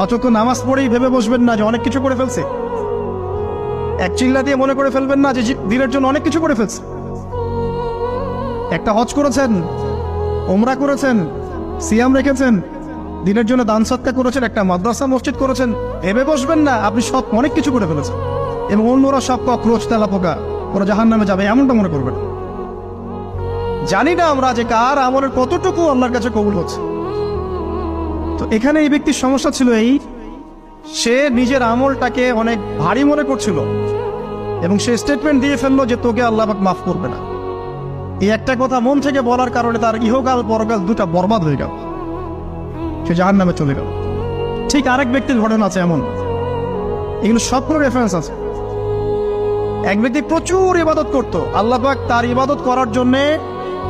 অচক্ষ নামাজ পড়েই ভেবে বসবেন না যে অনেক কিছু করে ফেলছে। এক চিল্লা দিয়ে মনে করে ফেলবেন না যে দিনের জন্য অনেক কিছু করে ফেলছে। একটা হজ করেছেন, ওমরা করেছেন, সিয়াম রেখেছেন, দিনের জন্য দান সৎকার করেছেন, একটা মাদ্রাসা মসজিদ করেছেন, ভেবে বসবেন না আপনি সব অনেক কিছু করে ফেলেছেন এবং অন্যরা সব কক্রোচ তেলাপোকা ওরা জাহান্নামে যাবে এমনটা মনে করবেন। জানি না আমরা যে কার আমলের কতটুকু আল্লাহর কাছে কবুল হচ্ছে। তো এখানে এই ব্যক্তির সমস্যা ছিল এই, সে নিজের আমলটাকে অনেক ভারী মনে করছিল এবং সে স্টেটমেন্ট দিয়ে ফেললো যে তোকে আল্লাহ পাক মাফ করবে না। এই একটা কথা মন থেকে বলার কারণে তার ইহকাল পরকাল দুটা বরবাদ হয়ে গেল, সে জাহান্নামে চলে গেল। ঠিক আরেক ব্যক্তির ঘটনা আছে এমন, এগুলো সবগুলো রেফারেন্স আছে। এক ব্যক্তি প্রচুর ইবাদত করত, আল্লাহ পাক তার ইবাদত করার জন্যে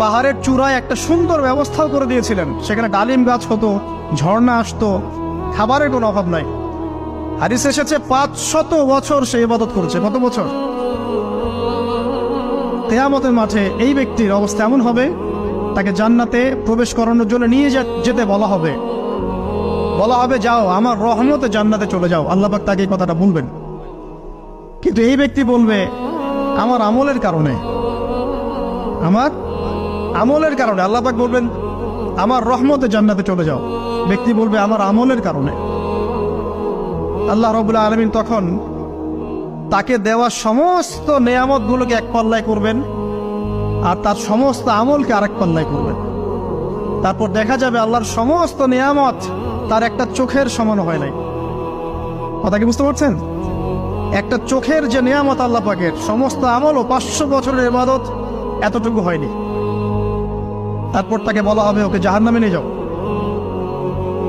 পাহাড়ের চূড়ায় একটা সুন্দর ব্যবস্থাও করে দিয়েছিলেন। সেখানে ডালিম গাছ হতো, ঝর্ণা আসতো, খাবারের কোনো অভাব নাই। হাদিসে এসেছে 500 বছর সে ইবাদত করেছে। কত বছর? কিয়ামতের মাঠে এই ব্যক্তির অবস্থা এমন হবে, তাকে জান্নাতে প্রবেশ করানোর জন্য নিয়ে যেতে বলা হবে যাও আমার রহমতে জান্নাতে চলে যাও। আল্লাহ পাক তাকে এই কথাটা বলবেন, কিন্তু এই ব্যক্তি বলবে আমার আমলের কারণে আল্লাহ পাক বলবেন আমার রহমতে জান্নাতে চলে যাও। ব্যক্তি বলবে আমার আমলের কারণে। আল্লাহ রাব্বুল আলামিন তখন তাকে দেওয়া সমস্ত নেয়ামত গুলোকে এক পাল্লায় করবেন আর তার সমস্ত আমলকে আরেক পাল্লায় করবেন। তারপর দেখা যাবে আল্লাহর সমস্ত নেয়ামত তার একটা চোখের সমান হয় নাই। কথা কি বুঝতে পারছেন? একটা চোখের যে নেয়ামত আল্লাহ পাকের, সমস্ত আমল ও 500 বছরের ইবাদত এতটুকু হয়নি। তারপর তাকে বলা হবে ওকে জাহান্নামে নিয়ে যাও।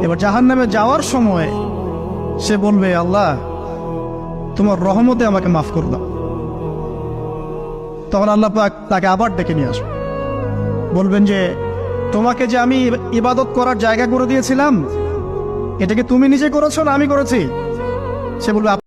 এবার জাহান্নামে যাওয়ার সময় সে বলবে আল্লাহ তোমার রহমতে আমাকে মাফ করে দাও। তখন আল্লাহ পাক তাকে আবার ডেকে নিয়ে আসবে, বলবেন যে তোমাকে যে আমি ইবাদত করার জায়গা করে দিয়েছিলাম, এটাকে তুমি নিজে করেছো না আমি করেছি? সে বলবে